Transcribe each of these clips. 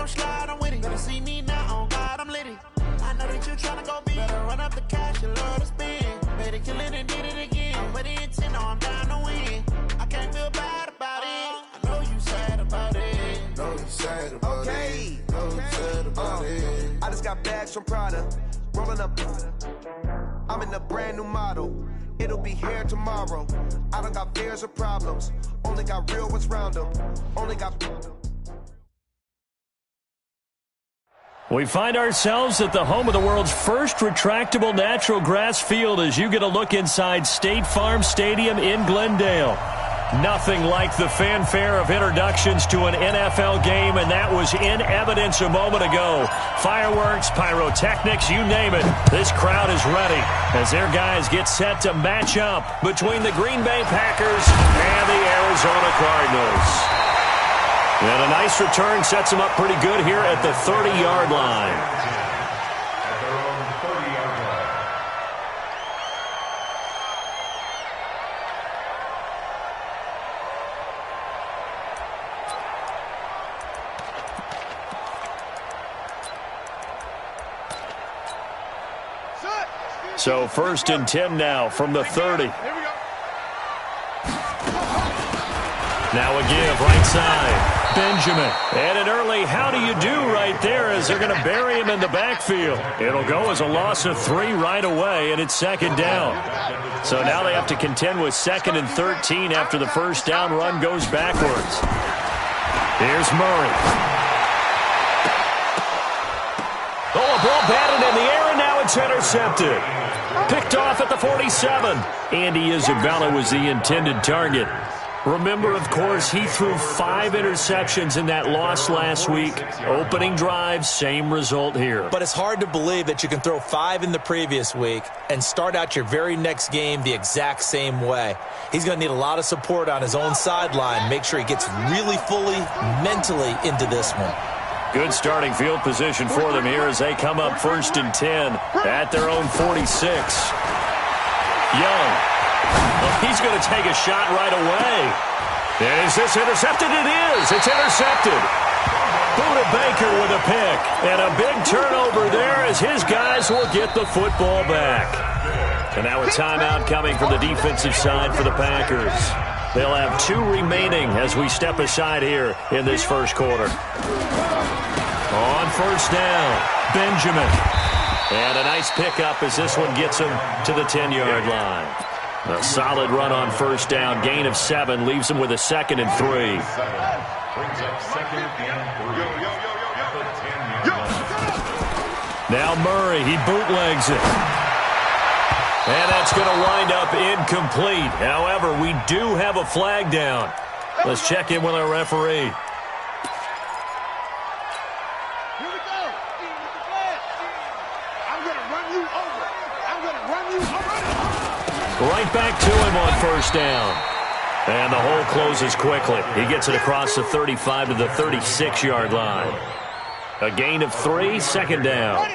gon' slide, I'm with it. Better see me now, on God, I'm litty. I know that you tryna go big. Better run up the cash, you love to spend. Better kill it and did it again. With the intent, no, I'm down to win. I can't feel bad about it. I know you sad about it. Know you sad about it. Know you sad about it. I just got bags from Prada. Rolling up. I'm in a brand new model. It'll be here tomorrow. I don't got fears or problems. Only got real ones round them. Only got... We find ourselves at the home of the world's first retractable natural grass field as you get a look inside State Farm Stadium in Glendale. Nothing like the fanfare of introductions to an NFL game, and that was in evidence a moment ago. Fireworks, pyrotechnics, you name it. This crowd is ready as their guys get set to match up between the Green Bay Packers and the Arizona Cardinals. And a nice return sets them up pretty good here at the 30-yard line. So 1st and 10 now from the 30. Now a give right side. Benjamin. And an early how do you do right there as they're going to bury him in the backfield. It'll go as a loss of 3 right away, and it's 2nd down. So now they have to contend with 2nd and 13 after the first down run goes backwards. Here's Murray. Oh, a ball batted in the air, and now it's intercepted. Picked off at the 47. Andy Isabella was the intended target. Remember, of course, he threw 5 interceptions in that loss last week. Opening drive, same result here. But it's hard to believe that you can throw 5 in the previous week and start out your very next game the exact same way. He's going to need a lot of support on his own sideline. Make sure he gets really fully, mentally into this one. Good starting field position for them here as they come up 1st and 10 at their own 46. Young. Well, he's going to take a shot right away. And is this intercepted? It is. It's intercepted. Buda Baker with a pick. And a big turnover there as his guys will get the football back. And now a timeout coming from the defensive side for the Packers. They'll have 2 remaining as we step aside here in this first quarter. On 1st down, Benjamin. And a nice pickup as this one gets him to the 10-yard line. A solid run on 1st down. Gain of 7 leaves him with a 2nd and 3. Now Murray, he bootlegs it. And that's going to wind up incomplete. However, we do have a flag down. Let's check in with our referee. Right back to him on 1st down. And the hole closes quickly. He gets it across the 35 to the 36-yard line. A gain of 3, 2nd down.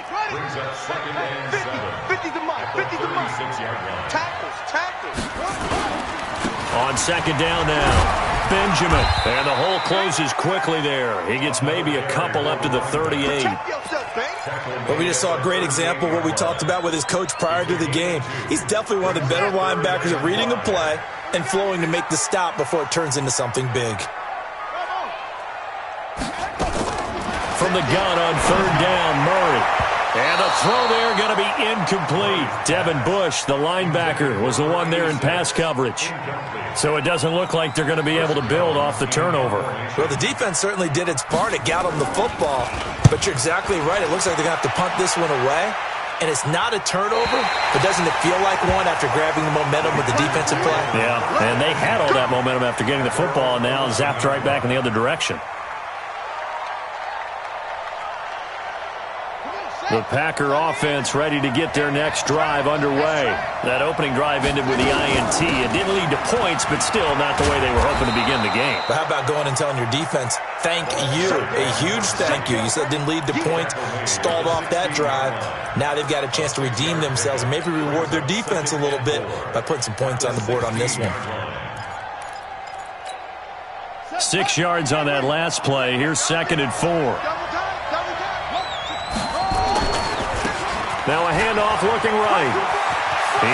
50 to Mike. Tackles. On 2nd down now, Benjamin. And the hole closes quickly there. He gets maybe a couple up to the 38. But we just saw a great example of what we talked about with his coach prior to the game. He's definitely one of the better linebackers at reading a play and flowing to make the stop before it turns into something big. From the gun on 3rd down, Murray. And the throw there going to be incomplete. Devin Bush, the linebacker, was the one there in pass coverage. So it doesn't look like they're going to be able to build off the turnover. Well, the defense certainly did its part. It got them the football. But you're exactly right. It looks like they're going to have to punt this one away. And it's not a turnover, but doesn't it feel like one after grabbing the momentum with the defensive play? Yeah, and they had all that momentum after getting the football and now zapped right back in the other direction. The Packer offense ready to get their next drive underway. That opening drive ended with the INT. It didn't lead to points, but still not the way they were hoping to begin the game. But how about going and telling your defense, thank you, a huge thank you. You said it didn't lead to points, stalled off that drive. Now they've got a chance to redeem themselves and maybe reward their defense a little bit by putting some points on the board on this one. 6 yards on that last play. Here's 2nd and 4. Now a handoff looking right.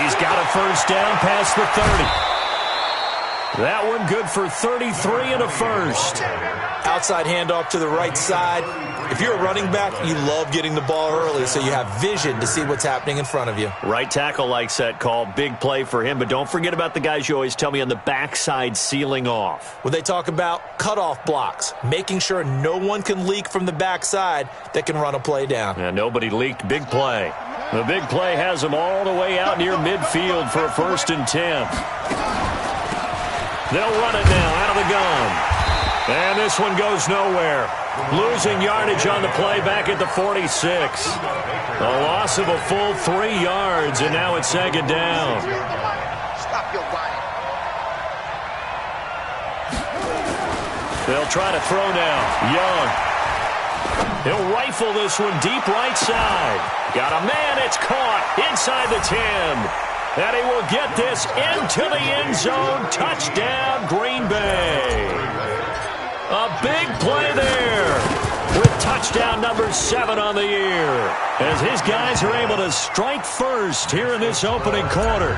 He's got a first down past the 30. That one good for 33 and a first. Outside handoff to the right side. If you're a running back, you love getting the ball early so you have vision to see what's happening in front of you. Right tackle likes that call. Big play for him. But don't forget about the guys you always tell me on the backside sealing off. When they talk about cutoff blocks, making sure no one can leak from the backside that can run a play down. Yeah, nobody leaked. Big play. The big play has them all the way out near midfield for a 1st and 10. They'll run it now out of the gun. And this one goes nowhere. Losing yardage on the play back at the 46. A loss of a full 3 yards, and now it's 2nd down. Stop your body. They'll try to throw now. Young. He'll rifle this one deep right side. Got a man. It's caught inside the 10. And he will get this into the end zone. Touchdown, Green Bay. A big play there with touchdown number 7 on the year as his guys are able to strike first here in this opening quarter.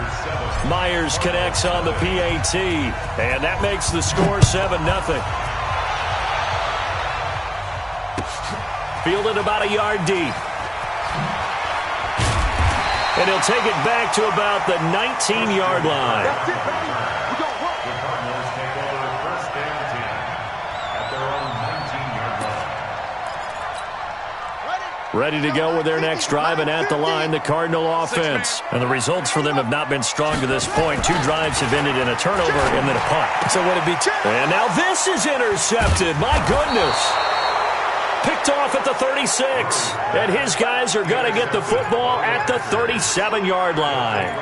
Myers connects on the PAT, and that makes the score 7-0. Fielded about a yard deep. And he'll take it back to about the 19-yard line. Ready to go with their next drive, and at the line, the Cardinal offense. And the results for them have not been strong to this point. 2 drives have ended in a turnover and then a punt. So would it be... And now this is intercepted. My goodness. Picked off at the 36. And his guys are going to get the football at the 37-yard line.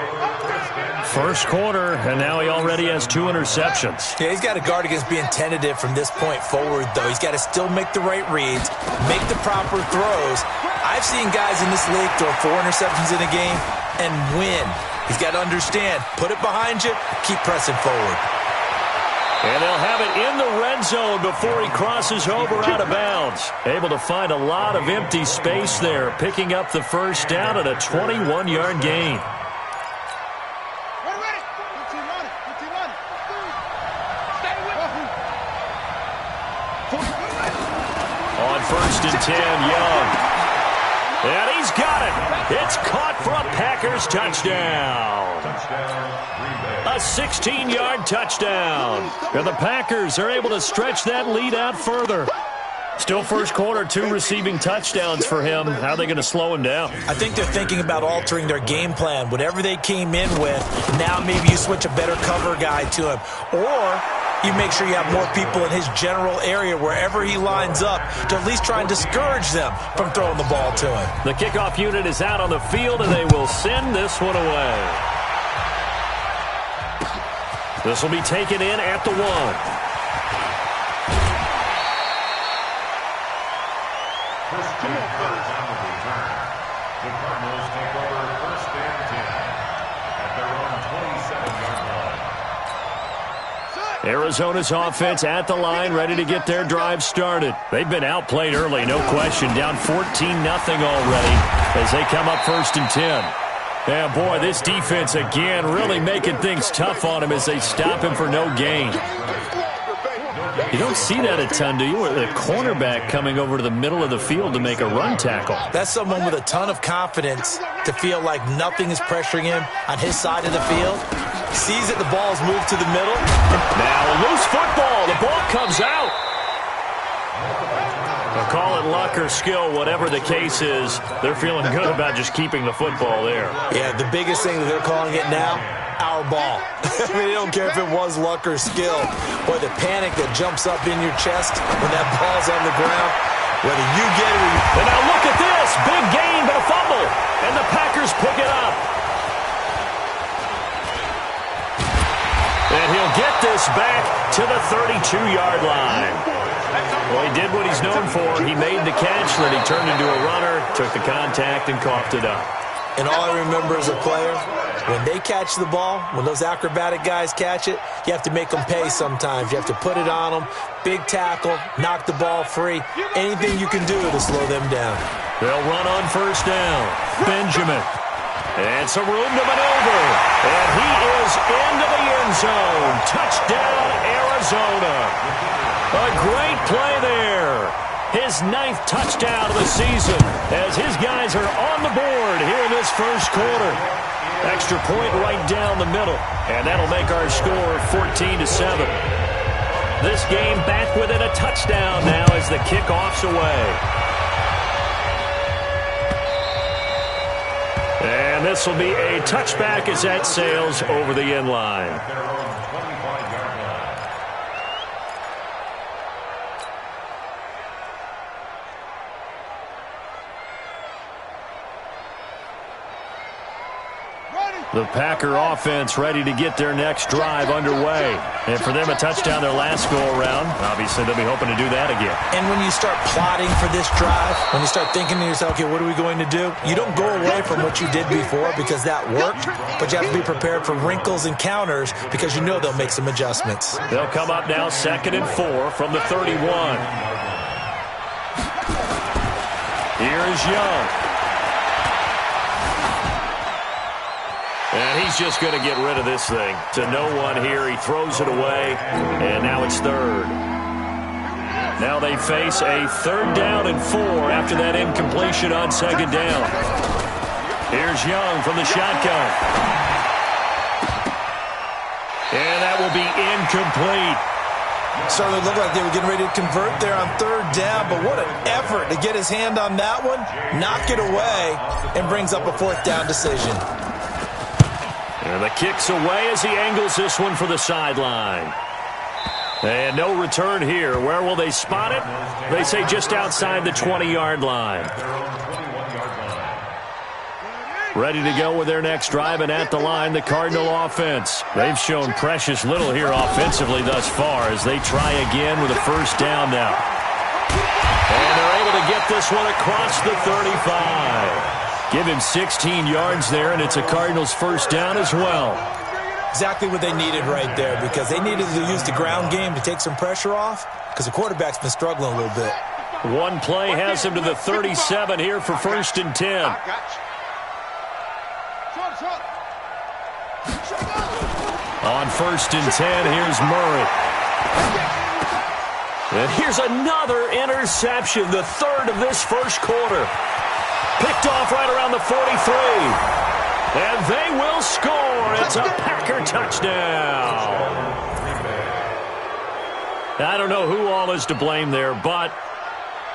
First quarter, and now he already has 2 interceptions. Yeah, he's got to guard against being tentative from this point forward, though. He's got to still make the right reads, make the proper throws. I've seen guys in this league throw 4 interceptions in a game and win. He's got to understand, put it behind you, keep pressing forward. And they'll have it in the red zone before he crosses over out of bounds. Able to find a lot of empty space there, picking up the first down at a 21-yard gain. On 1st and 10, Young. And he's got it. It's caught for a Packers touchdown. A 16-yard touchdown. And the Packers are able to stretch that lead out further. Still first quarter, 2 receiving touchdowns for him. How are they going to slow him down? I think they're thinking about altering their game plan. Whatever they came in with, now maybe you switch a better cover guy to him. Or you make sure you have more people in his general area wherever he lines up to at least try and discourage them from throwing the ball to him. The kickoff unit is out on the field, and they will send this one away. This will be taken in at the 1. The Cardinals take over 1st and 10 at their own 27-yard line. Arizona's offense at the line, ready to get their drive started. They've been outplayed early, no question. Down 14-0 already as they come up 1st and 10. Yeah, boy, this defense again really making things tough on him as they stop him for no gain. You don't see that a ton, do you? A cornerback coming over to the middle of the field to make a run tackle. That's someone with a ton of confidence to feel like nothing is pressuring him on his side of the field. Sees that the ball's moved to the middle. Now a loose football. The ball comes out. They'll call it luck or skill, whatever the case is. They're feeling good about just keeping the football there. Yeah, the biggest thing that they're calling it now, our ball. I mean, they don't care if it was luck or skill. Boy, the panic that jumps up in your chest when that ball's on the ground, whether you get it or you... And now look at this. Big gain, but a fumble. And the Packers pick it up. And he'll get this back to the 32-yard line. Well, he did what he's known for. He made the catch, then he turned into a runner, took the contact, and coughed it up. And all I remember as a player, when they catch the ball, when those acrobatic guys catch it, you have to make them pay sometimes. You have to put it on them, big tackle, knock the ball free, anything you can do to slow them down. They'll run on first down. Benjamin. And some room to maneuver. And he is into the end zone. Touchdown, Arizona. A great play there. His 9th touchdown of the season as his guys are on the board here in this first quarter. Extra point right down the middle, and that'll make our score 14-7. This game back within a touchdown now as the kickoff's away. And this will be a touchback as that sails over the end line. The Packer offense ready to get their next drive underway. And for them, a touchdown their last go-around. Obviously, they'll be hoping to do that again. And when you start plotting for this drive, when you start thinking to yourself, okay, what are we going to do? You don't go away from what you did before because that worked, but you have to be prepared for wrinkles and counters because you know they'll make some adjustments. They'll come up now 2nd and 4 from the 31. Here is Young. And he's just going to get rid of this thing. To no one here. He throws it away. And now it's 3rd. Now they face a 3rd down and 4 after that incompletion on 2nd down. Here's Young from the shotgun. And that will be incomplete. Certainly looked like they were getting ready to convert there on 3rd down, but what an effort to get his hand on that one, knock it away, and brings up a 4th down decision. And the kick's away as he angles this one for the sideline. And no return here. Where will they spot it? They say just outside the 20-yard line. Ready to go with their next drive, and at the line, the Cardinal offense. They've shown precious little here offensively thus far as they try again with a 1st down now. And they're able to get this one across the 35. Give him 16 yards there, and it's a Cardinals 1st down as well. Exactly what they needed right there because they needed to use the ground game to take some pressure off because the quarterback's been struggling a little bit. One play has him to the 37 here for 1st and 10. On 1st and 10, here's Murray. And here's another interception, the 3rd of this first quarter. Picked off right around the 43. And they will score. It's a Packer touchdown. I don't know who all is to blame there, but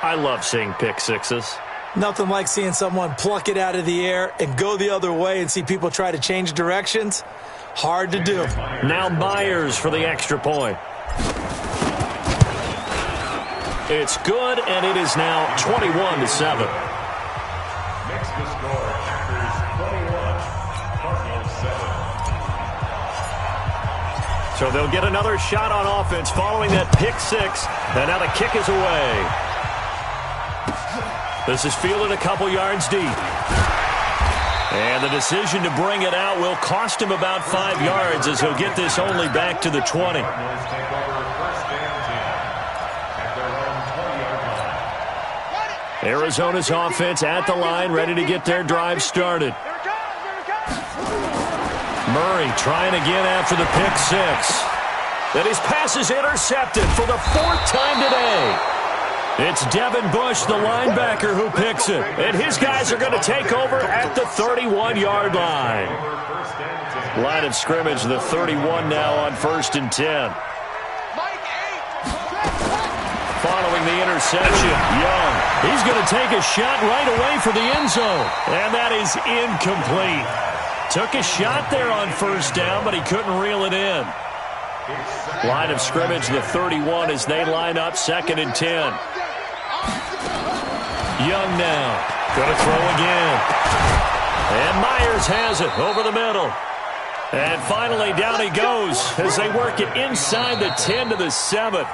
I love seeing pick sixes. Nothing like seeing someone pluck it out of the air and go the other way and see people try to change directions. Hard to do. Now Myers for the extra point. It's good, and it is now 21-7. Next to score, Packers 21, Cardinals 7. So they'll get another shot on offense following that pick six, and now the kick is away. This is fielded a couple yards deep. And the decision to bring it out will cost him about 5 yards as he'll get this only back to the 20. Arizona's offense at the line, ready to get their drive started. Murray trying again after the pick six. Then his pass is intercepted for the 4th time today. It's Devin Bush, the linebacker, who picks it. And his guys are going to take over at the 31-yard line. Line of scrimmage, the 31 now on 1st and 10. Following the interception, Young. He's going to take a shot right away for the end zone. And that is incomplete. Took a shot there on 1st down, but he couldn't reel it in. Line of scrimmage, the 31, as they line up 2nd and 10. Young now. Going to throw again. And Myers has it over the middle. And finally down he goes as they work it inside the 10 to the 7.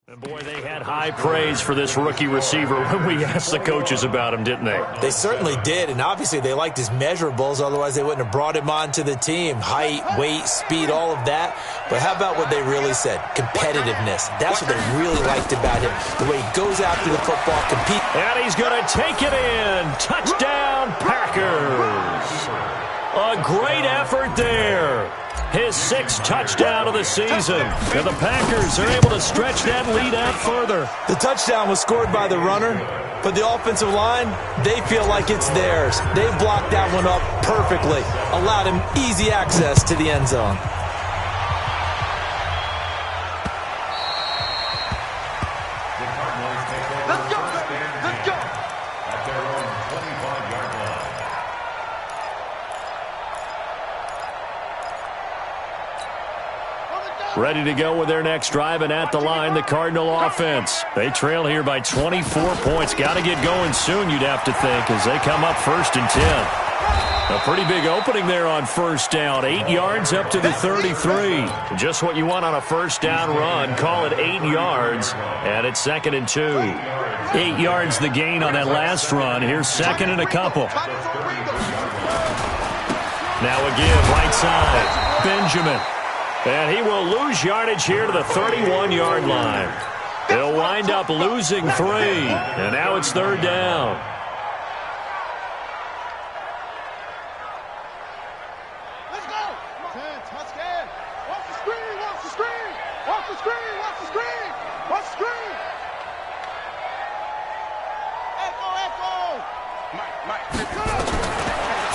And boy, they had high praise for this rookie receiver when we asked the coaches about him, didn't they? They certainly did, and obviously they liked his measurables, otherwise they wouldn't have brought him onto the team. Height, weight, speed, all of that. But how about what they really said? Competitiveness. That's what they really liked about him. The way he goes after the football, compete. And he's going to take it in. Touchdown, Packers. A great effort there. His 6th touchdown of the season. And the Packers are able to stretch that lead out further. The touchdown was scored by the runner, but the offensive line, they feel like it's theirs. They blocked that one up perfectly, allowed him easy access to the end zone. Ready to go with their next drive, and at the line, the Cardinal offense. They trail here by 24 points. Got to get going soon, you'd have to think, as they come up 1st and 10. A pretty big opening there on 1st down. 8 yards up to the 33. Just what you want on a 1st down run. Call it 8 yards, and it's 2nd and 2. 8 yards the gain on that last run. Here's 2nd and a couple. Now again, right side, Benjamin. And he will lose yardage here to the 31-yard line. They'll wind up losing 3. And now it's 3rd down. Let's go. 10, touchdown. Watch the screen, watch the screen. Watch the screen, watch the screen. Watch the screen. Echo.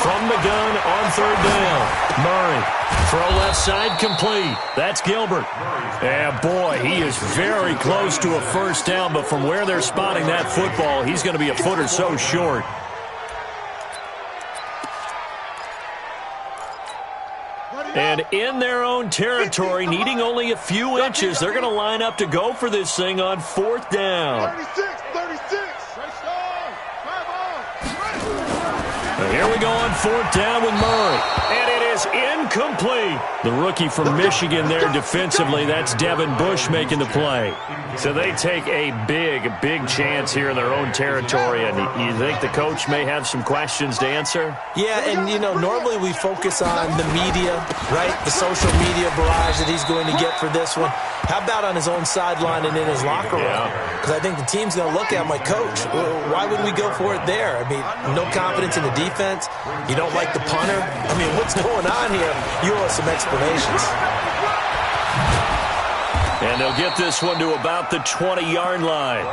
From the gun on 3rd down. Murray. Throw left side complete. That's Gilbert. And boy, he is very close to a 1st down, but from where they're spotting that football, he's going to be a foot or so short. And in their own territory, needing only a few inches, they're going to line up to go for this thing on 4th down. 36. Here we go on 4th down with Murray. And it is incomplete. The rookie from Michigan there defensively. That's Devin Bush making the play. So they take a big chance here in their own territory. And you think the coach may have some questions to answer? Yeah, and, normally we focus on the media, right? The social media barrage that he's going to get for this one. How about on his own sideline and in his locker room? Because I think the team's going to look at my coach. Why would we go for it there? I mean, no confidence in the defense. You don't like the punter. I mean, what's going on here? You owe us some explanations. And they'll get this one to about the 20-yard line.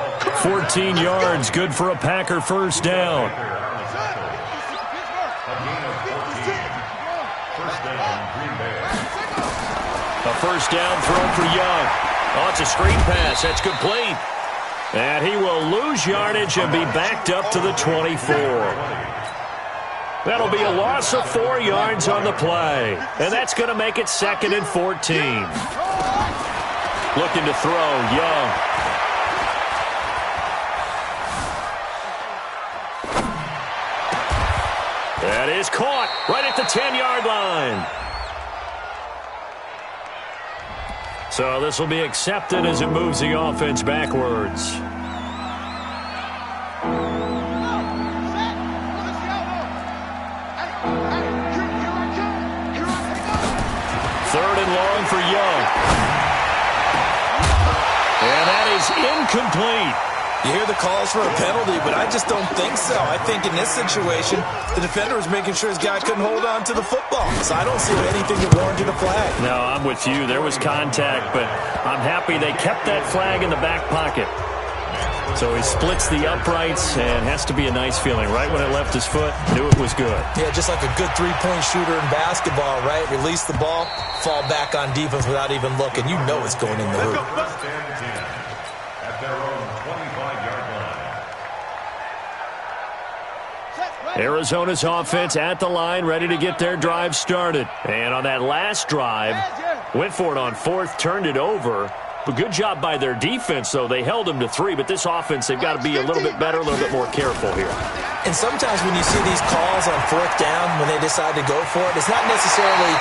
14 yards, good for a Packer 1st down. A 1st down throw for Young. Oh, it's a screen pass. That's complete. And he will lose yardage and be backed up to the 24. That'll be a loss of 4 yards on the play. And that's going to make it 2nd and 14. Looking to throw, Young. That is caught right at the 10-yard line. So this will be accepted as it moves the offense backwards. Third and long for Young. And that is incomplete. You hear the calls for a penalty, but I just don't think so. I think in this situation, the defender was making sure his guy couldn't hold on to the football. So I don't see anything that warranted a flag. No, I'm with you. There was contact, but I'm happy they kept that flag in the back pocket. So he splits the uprights, and has to be a nice feeling. Right when it left his foot, knew it was good. Yeah, just like a good three-point shooter in basketball, right? Release the ball, fall back on defense without even looking. You know it's going in the hoop. At their own 25-yard line. Arizona's offense at the line, ready to get their drive started. And on that last drive, went for it on 4th, turned it over. But good job by their defense, though. They held them to 3, but this offense, they've got to be a little bit better, a little bit more careful here. And sometimes when you see these calls on 4th down, when they decide to go for it, it's not necessarily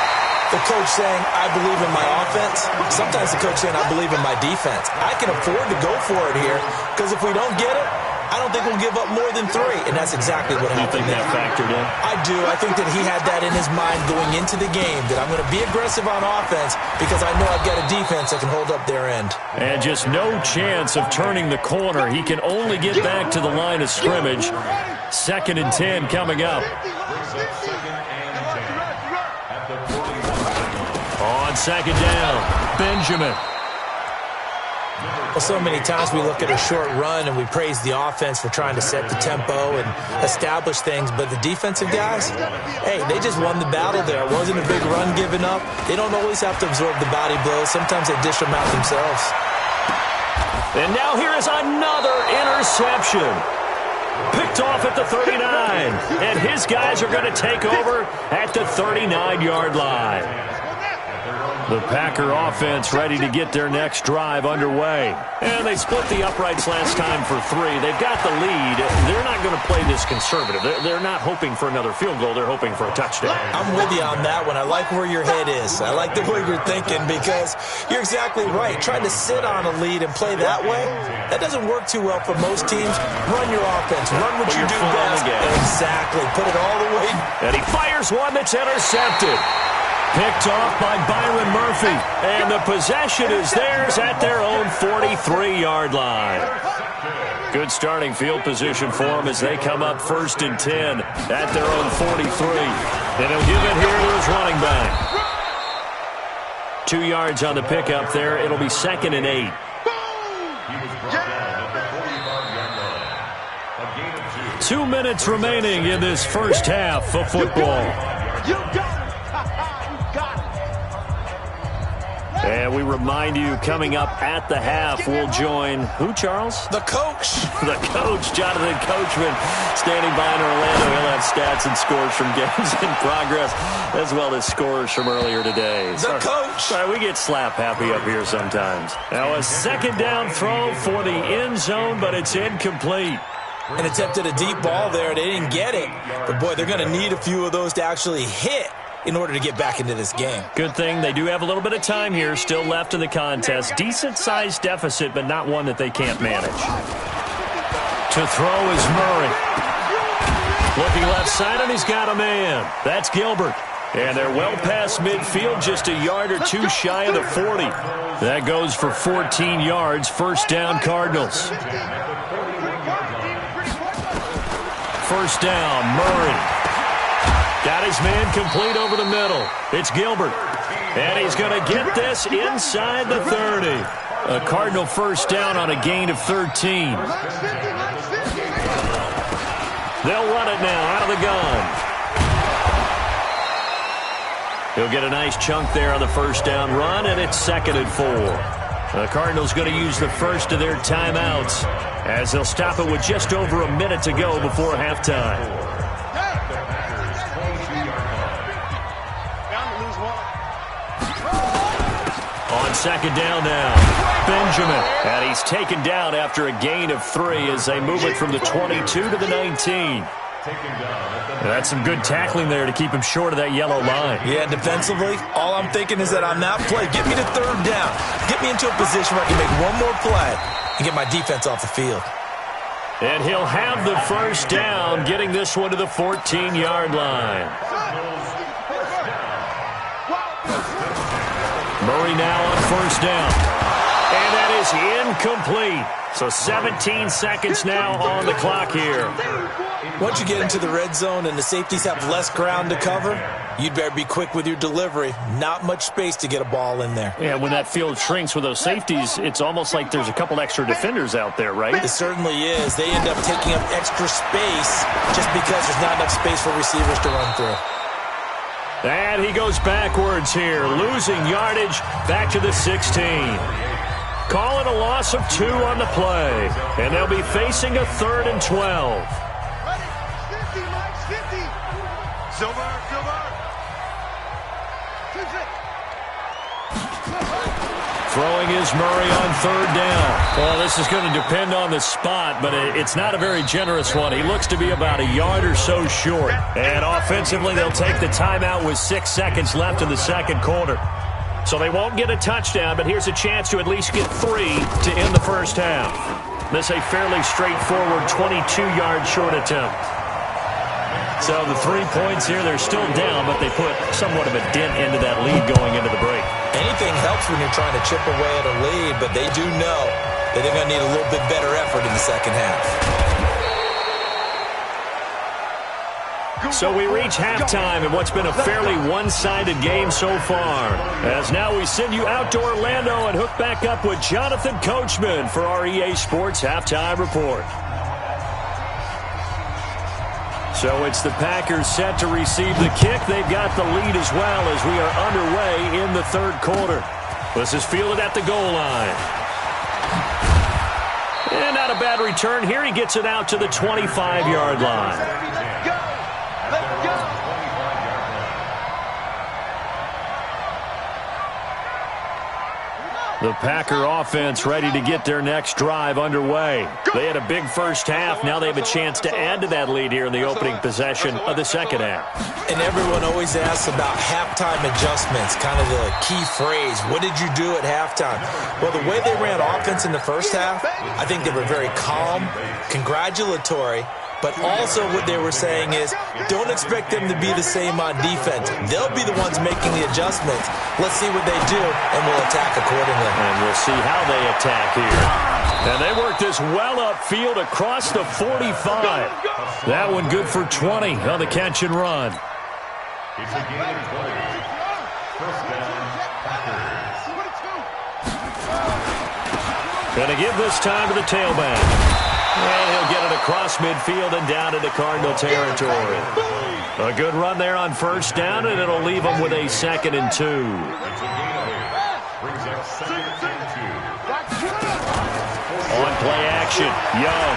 The coach saying, I believe in my offense. Sometimes the coach saying, I believe in my defense. I can afford to go for it here because if we don't get it, I don't think we'll give up more than 3. And that's exactly what happened. You think that factored in? I do. I think that he had that in his mind going into the game, that I'm going to be aggressive on offense because I know I've got a defense that can hold up their end. And just no chance of turning the corner. He can only get back to the line of scrimmage. 2nd and 10 coming up. On 2nd down, Benjamin. Well, so many times we look at a short run and we praise the offense for trying to set the tempo and establish things, but the defensive guys, hey, they just won the battle there. It wasn't a big run given up. They don't always have to absorb the body blows. Sometimes they dish them out themselves. And now here is another interception. Picked off at the 39. And his guys are going to take over at the 39-yard line. The Packer offense ready to get their next drive underway. And they split the uprights last time for 3. They've got the lead. They're not going to play this conservative. They're not hoping for another field goal. They're hoping for a touchdown. I'm with you on that one. I like where your head is. I like the way you're thinking because you're exactly right. Trying to sit on a lead and play that way, that doesn't work too well for most teams. Run your offense. Run what you do best. Exactly. Put it all the way. And he fires one that's intercepted. Picked off by Byron Murphy. And the possession is theirs at their own 43-yard line. Good starting field position for them as they come up 1st and 10 at their own 43. And he'll give it here to his running back. 2 yards on the pickup there. It'll be 2nd and 8. 2 minutes remaining in this first half of football. And we remind you, coming up at the half, we'll join who, Charles? The coach. The coach, Jonathan Coachman, standing by in Orlando. He'll have stats and scores from games in progress, as well as scores from earlier today. The coach. Sorry, we get slap happy up here sometimes. Now a 2nd down throw for the end zone, but it's incomplete. And attempted a deep ball there. They didn't get it. But, boy, they're going to need a few of those to actually hit in order to get back into this game. Good thing they do have a little bit of time here still left in the contest. Decent-sized deficit, but not one that they can't manage. To throw is Murray. Looking left side, and he's got a man. That's Gilbert. And they're well past midfield, just a yard or 2 shy of the 40. That goes for 14 yards. 1st down, Cardinals. 1st down, Murray. Got his man complete over the middle. It's Gilbert. And he's going to get this inside the 30. A Cardinal 1st down on a gain of 13. They'll run it now out of the gun. He'll get a nice chunk there on the 1st down run, and it's 2nd and 4. The Cardinals going to use the first of their timeouts as they'll stop it with just over a minute to go before halftime. On 2nd down now, Benjamin. And he's taken down after a gain of 3 as they move it from the 22 to the 19. That's some good tackling there to keep him short of that yellow line. Yeah, defensively, all I'm thinking is that on that play, get me to 3rd down. Get me into a position where I can make one more play and get my defense off the field. And he'll have the 1st down, getting this one to the 14-yard line. Murray now on 1st down. And that is incomplete. So 17 seconds now on the clock here. Once you get into the red zone and the safeties have less ground to cover, you'd better be quick with your delivery. Not much space to get a ball in there. Yeah, when that field shrinks with those safeties, it's almost like there's a couple extra defenders out there, right? It certainly is. They end up taking up extra space just because there's not enough space for receivers to run through. And he goes backwards here, losing yardage back to the 16. Call it a loss of 2 on the play. And they'll be facing a 3rd and 12. 50, Mike, 50. Silver. 3 Throwing is Murray on third down. Well, this is going to depend on the spot, but it's not a very generous one. He looks to be about a yard or so short. And offensively, they'll take the timeout with 6 seconds left in the second quarter. So they won't get a touchdown, but here's a chance to at least get 3 to end the first half. This is a fairly straightforward 22-yard short attempt. So the 3 points here, they're still down, but they put somewhat of a dent into that lead going into the break. Anything helps when you're trying to chip away at a lead, but they do know that they're going to need a little bit better effort in the second half. So we reach halftime in what's been a fairly one-sided game so far. As now we send you out to Orlando and hook back up with Jonathan Coachman for our EA Sports Halftime Report. So it's the Packers set to receive the kick. They've got the lead as well as we are underway in the third quarter. This is fielded at the goal line. And not a bad return here. He gets it out to the 25-yard line. The Packer offense ready to get their next drive underway. They had a big first half. Now they have a chance to add to that lead here in the opening possession of the second half. And everyone always asks about halftime adjustments, kind of the key phrase. What did you do at halftime? Well, the way they ran offense in the first half, I think they were very calm, congratulatory, but also what they were saying is don't expect them to be the same on defense. They'll be the ones making the adjustments. Let's see what they do, and we'll attack accordingly. And we'll see how they attack here. And they work this well upfield across the 45. That one good for 20 on the catch and run. It's a gain of 20. First down, Packers. Going to give this time to the tailback. And he'll get it across midfield and down into Cardinal territory. A good run there on first down, and it'll leave them with a 2nd and 2. It's a gain of 8. Brings up 2nd and 2. On play action, Young.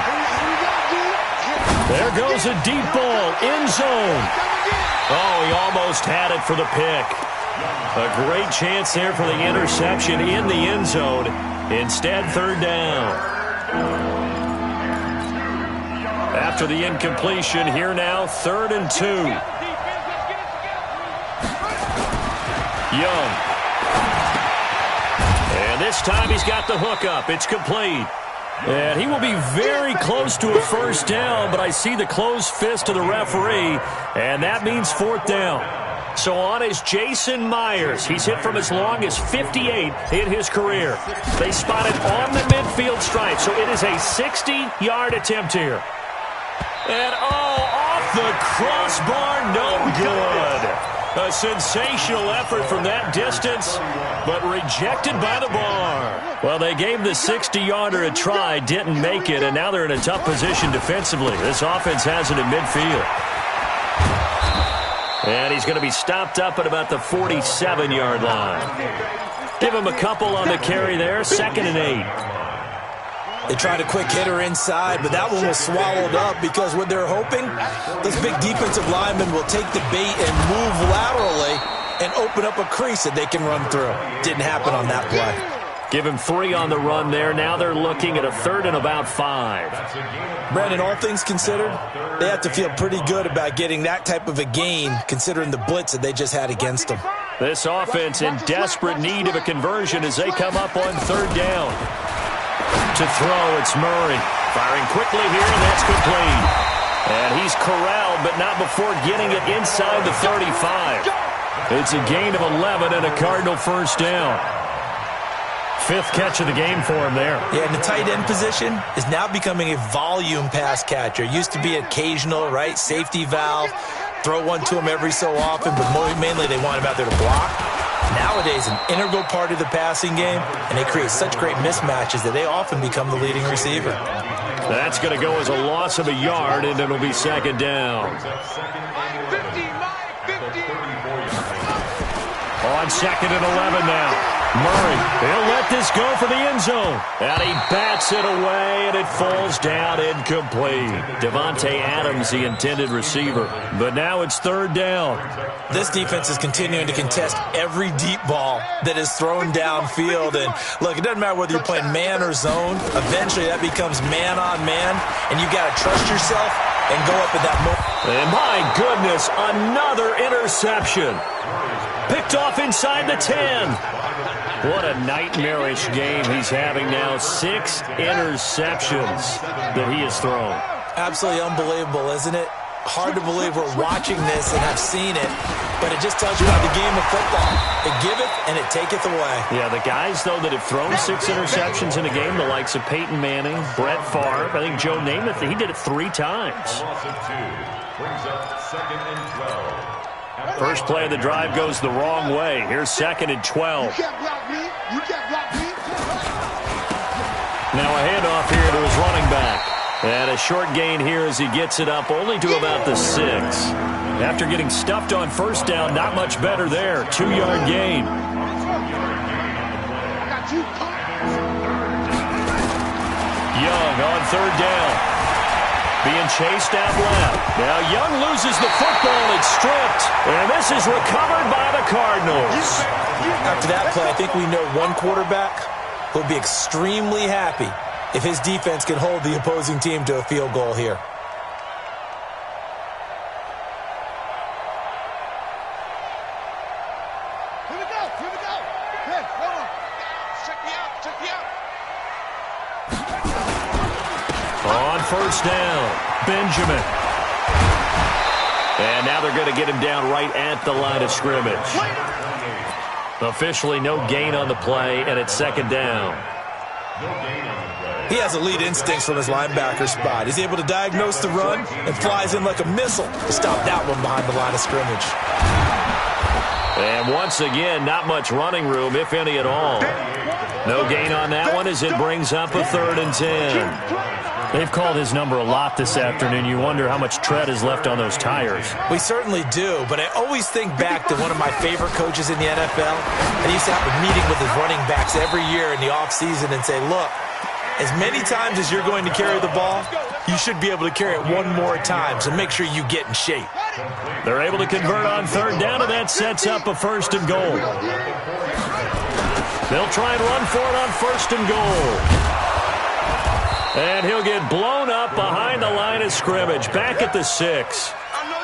There goes a deep ball, end zone. Oh, he almost had it for the pick. A great chance there for the interception in the end zone. Instead, third down. After the incompletion, here now, 3rd and 2. Young. And this time he's got the hookup. It's complete. And he will be very close to a first down, but I see the closed fist of the referee, and that means 4th down. So on is Jason Myers. He's hit from as long as 58 in his career. They spot it on the midfield stripe, so it is a 60-yard attempt here. And, off the crossbar, no good. A sensational effort from that distance, but rejected by the bar. Well, they gave the 60-yarder a try, didn't make it, and now they're in a tough position defensively. This offense has it in midfield. And he's going to be stopped up at about the 47-yard line. Give him a couple on the carry there, 2nd and 8. They tried a quick hitter inside, but that one was swallowed up because what they're hoping, those big defensive linemen will take the bait and move laterally and open up a crease that they can run through. Didn't happen on that play. Give him 3 on the run there. Now they're looking at a 3rd and about 5. Brandon, all things considered, they have to feel pretty good about getting that type of a gain considering the blitz that they just had against them. This offense in desperate need of a conversion as they come up on 3rd down. To throw, it's Murray. Firing quickly here, and that's complete. And he's corralled, but not before getting it inside the 35. It's a gain of 11 and a Cardinal first down. 5th catch of the game for him there. Yeah, and the tight end position is now becoming a volume pass catcher. Used to be occasional, right? Safety valve. Throw one to him every so often, but mainly they want him out there to block. Nowadays, an integral part of the passing game, and they create such great mismatches that they often become the leading receiver. That's going to go as a loss of a yard, and it'll be 2nd down. On 2nd and 11 now. Murray, he'll let this go for the end zone. And he bats it away, and it falls down incomplete. Devontae Adams, the intended receiver. But now it's third down. This defense is continuing to contest every deep ball that is thrown downfield. And, look, it doesn't matter whether you're playing man or zone. Eventually, that becomes man on man, and you've got to trust yourself and go up at that moment. And, my goodness, another interception. Picked off inside the 10. What a nightmarish game he's having now. 6 interceptions that he has thrown. Absolutely unbelievable, isn't it? Hard to believe we're watching this and have seen it, but it just tells you about the game of football. It giveth and it taketh away. Yeah, the guys, though, that have thrown 6 interceptions in a game, the likes of Peyton Manning, Brett Favre, I think Joe Namath, he did it 3 times. Brings up 2nd and 12. First play of the drive goes the wrong way. Here's 2nd and 12. You can't block me. You can't block me. Now a handoff here to his running back. And a short gain here as he gets it up only to about the 6. After getting stuffed on first down, not much better there. 2-yard gain. Young on third down. Being chased out left. Now Young loses the football. It's stripped. And this is recovered by the Cardinals. After that play, I think we know one quarterback will be extremely happy if his defense can hold the opposing team to a field goal here. Here we go. Here we go. Hey, hold on. Check me out. Check me out. On first down, Benjamin. And now they're going to get him down right at the line of scrimmage. Officially no gain on the play, and it's 2nd down. He has elite instincts from his linebacker spot. He's able to diagnose the run and flies in like a missile to stop that one behind the line of scrimmage. And once again, not much running room, if any at all. No gain on that one as it brings up a 3rd and 10. They've called his number a lot this afternoon. You wonder how much tread is left on those tires. We certainly do, but I always think back to one of my favorite coaches in the NFL. And he used to have a meeting with his running backs every year in the offseason and say, look, as many times as you're going to carry the ball, you should be able to carry it one more time, so make sure you get in shape. They're able to convert on third down, and that sets up a 1st and goal. They'll try and run for it on 1st and goal. And he'll get blown up behind the line of scrimmage, back at the 6.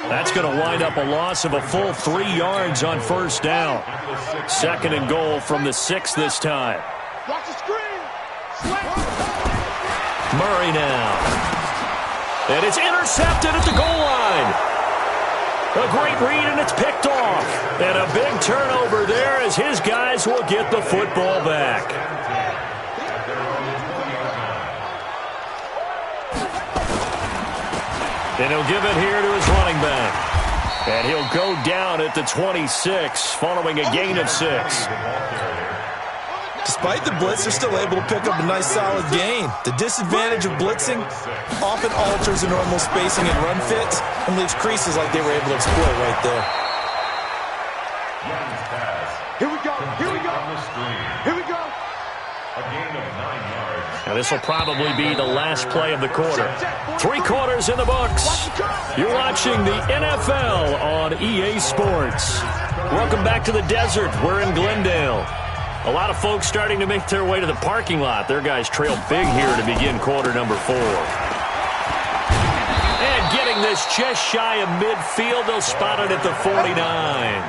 That's going to wind up a loss of a full 3 yards on first down. 2nd and goal from the 6 this time. Watch the screen. Murray now. And it's intercepted at the goal line. A great read, and it's picked off. And a big turnover there as his guys will get the football back. And he'll give it here to his running back. And he'll go down at the 26 following a gain of 6. Despite the blitz, they're still able to pick up a nice solid gain. The disadvantage of blitzing often alters the normal spacing and run fits and leaves creases like they were able to exploit right there. Here we go. Here we go. Here we go. A gain of 9 yards. Now this will probably be the last play of the quarter. 3 quarters in the books. You're watching the NFL on EA Sports. Welcome back to the desert. We're in Glendale. A lot of folks starting to make their way to the parking lot. Their guys trail big here to begin quarter number 4. And getting this just shy of midfield, they'll spot it at the 49.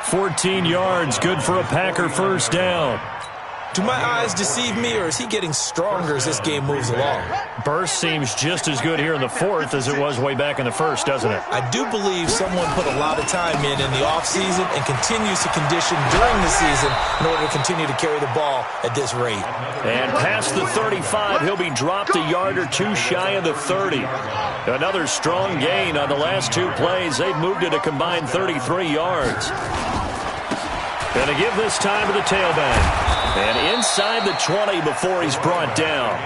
14 yards, good for a Packer first down. Do my eyes deceive me, or is he getting stronger as this game moves along? Burst seems just as good here in the 4th as it was way back in the 1st, doesn't it? I do believe someone put a lot of time in the offseason and continues to condition during the season in order to continue to carry the ball at this rate. And past the 35, he'll be dropped a yard or 2 shy of the 30. Another strong gain on the last 2 plays. They've moved it a combined 33 yards. Going to give this time to the tailback. And inside the 20 before he's brought down.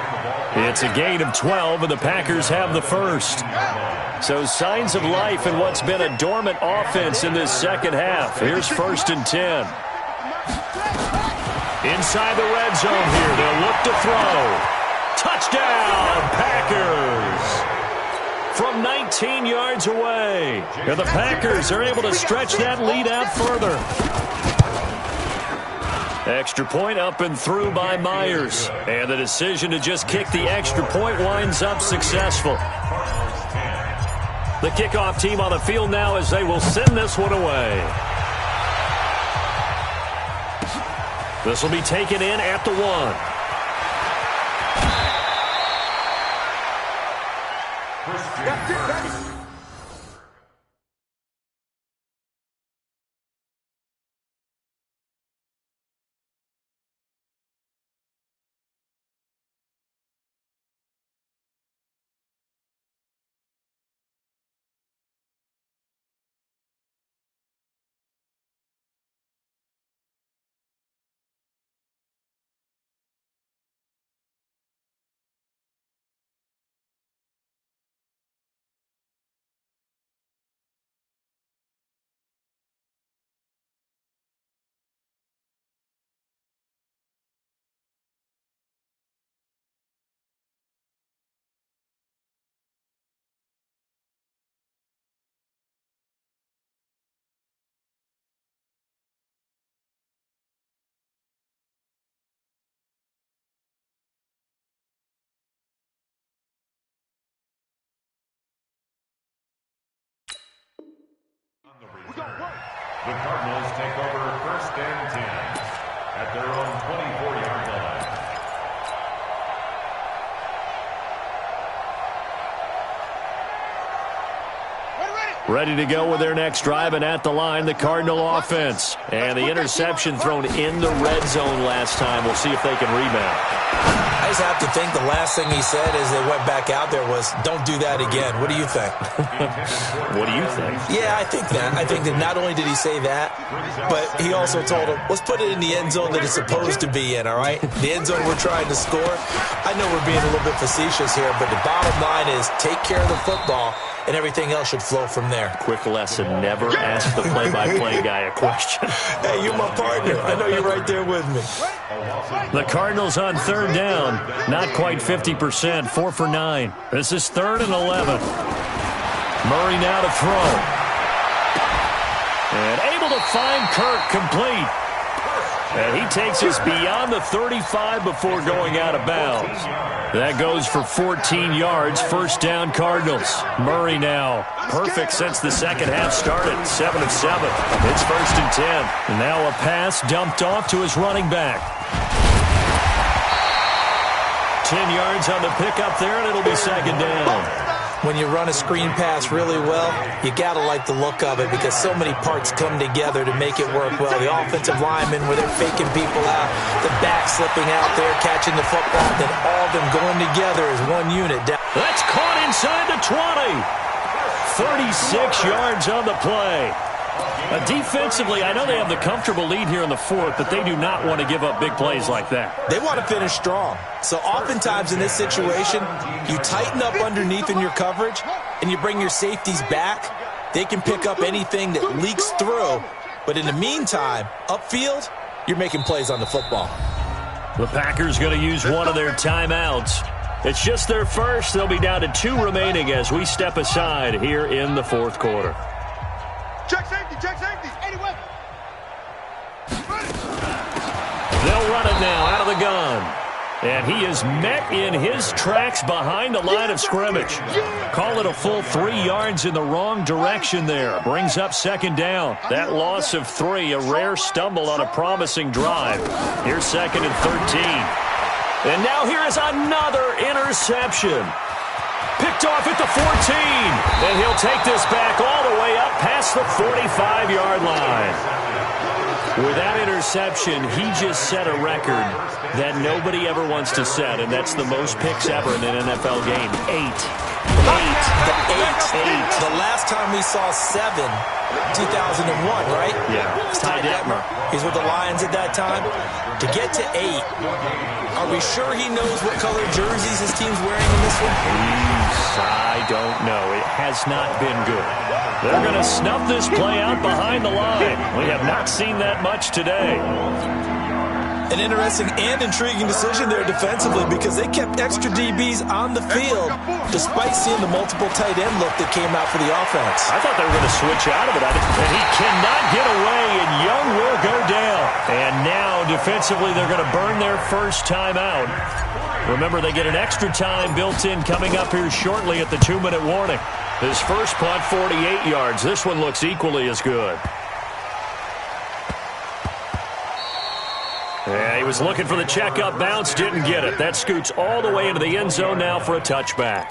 It's a gain of 12, and the Packers have the first. So signs of life in what's been a dormant offense in this second half. Here's 1st and 10. Inside the red zone here. They'll look to throw. Touchdown, Packers! From 19 yards away. And the Packers are able to stretch that lead out further. Extra point up and through by Myers. And the decision to just kick the extra point winds up successful. The kickoff team on the field now as they will send this one away. This will be taken in at the 1. The Cardinals take over 1st and 10 at their own 24-yard line. Ready to go with their next drive, and at the line, the Cardinal offense. And the interception thrown in the red zone last time. We'll see if they can rebound. I just have to think the last thing he said as they went back out there was, don't do that again. What do you think? What do you think? Yeah, I think that. I think that not only did he say that, but he also told him, let's put it in the end zone that it's supposed to be in, all right? The end zone we're trying to score. I know we're being a little bit facetious here, but the bottom line is take care of the football, and everything else should flow from there. Quick lesson, never ask the play-by-play guy a question. Hey, you're my partner. I know you're right there with me. The Cardinals on 3rd down. Not quite 50%, 4 for 9. This is 3rd and 11. Murray now to throw. And able to find Kirk complete. And he takes us beyond the 35 before going out of bounds. That goes for 14 yards, 1st down Cardinals. Murray now, perfect since the second half started, 7 of 7. It's 1st and 10. And now a pass dumped off to his running back. 10 yards on the pickup there, and it'll be 2nd down. When you run a screen pass really well, you got to like the look of it because so many parts come together to make it work well. The offensive linemen, where they're faking people out, the back slipping out there, catching the football, then all of them going together as one unit. That's caught inside the 20. 36 yards on the play. Defensively, I know they have the comfortable lead here in the 4th, but they do not want to give up big plays like that. They want to finish strong. So oftentimes in this situation, you tighten up underneath in your coverage, and you bring your safeties back. They can pick up anything that leaks through. But in the meantime, upfield, you're making plays on the football. The Packers going to use one of their timeouts. It's just their first. They'll be down to 2 remaining as we step aside here in the 4th quarter. Check safety, check safety. 81. They'll run it now out of the gun. And he is met in his tracks behind the line of scrimmage. Call it a full 3 yards in the wrong direction there. Brings up 2nd down. That loss of 3, a rare stumble on a promising drive. Here's 2nd and 13. And now here is another interception. Picked off at the 14. And he'll take this back all the way up past the 45-yard line. With that interception, he just set a record that nobody ever wants to set, and that's the most picks ever in an NFL game. 8. The last time we saw 7, 2001, right? Yeah. Ty Detmer. He's with the Lions at that time. To get to 8, are we sure he knows what color jerseys his team's wearing in this one? I don't know. It has not been good. They're going to snuff this play out behind the line. We have not seen that much today. An interesting and intriguing decision there defensively because they kept extra DBs on the field despite seeing the multiple tight end look that came out for the offense. I thought they were going to switch out of it. And he cannot get away, and Young will go down. And now, defensively, they're going to burn their first time out. Remember, they get an extra time built in coming up here shortly at the 2-minute warning. His first punt, 48 yards. This one looks equally as good. Yeah, he was looking for the checkup bounce, didn't get it. That scoots all the way into the end zone now for a touchback.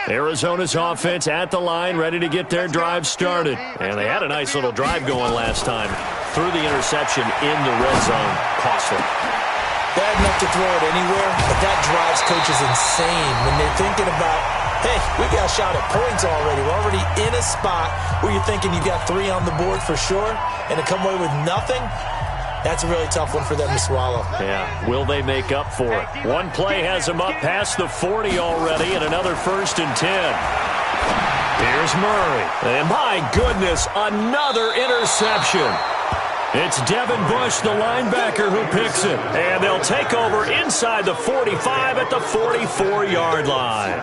Arizona's offense at the line, ready to get their drive started. And they had a nice little drive going last time. Threw the interception in the red zone. Costly. Bad enough to throw it anywhere, but that drives coaches insane when they're thinking about, hey, we got a shot at points already. We're already in a spot where you're thinking you got 3 on the board for sure, and to come away with nothing, that's a really tough one for them to swallow. Yeah, will they make up for it? One play has them up past the 40 already, and another 1st and 10. Here's Murray. And my goodness, another interception. It's Devin Bush, the linebacker, who picks it. And they'll take over inside the 45 at the 44-yard line.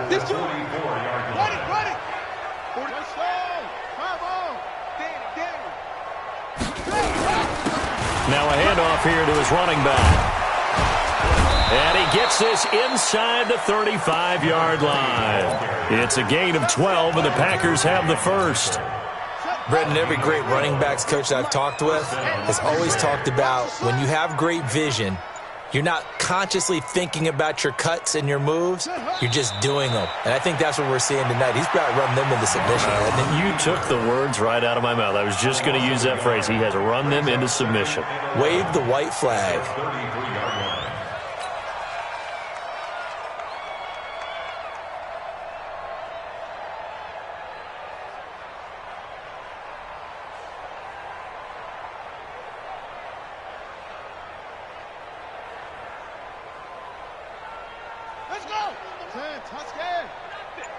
Now a handoff here to his running back. And he gets this inside the 35-yard line. It's a gain of 12, and the Packers have the first. Brendan, every great running backs coach that I've talked with has always talked about when you have great vision, you're not consciously thinking about your cuts and your moves. You're just doing them. And I think that's what we're seeing tonight. He's about to run them into submission. You took the words right out of my mouth. I was just going to use that phrase. He has run them into submission. Wave the white flag. Let's go. 10, touchdown.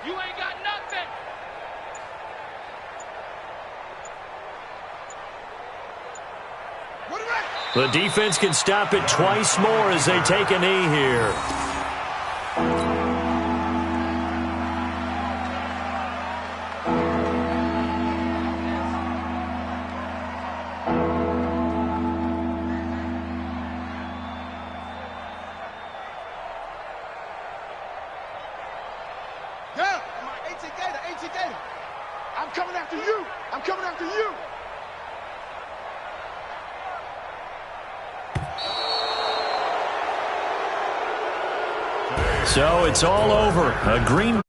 You ain't got nothing. The defense can stop it twice more as they take a knee here. I'm coming after you. I'm coming after you. So it's all over. A green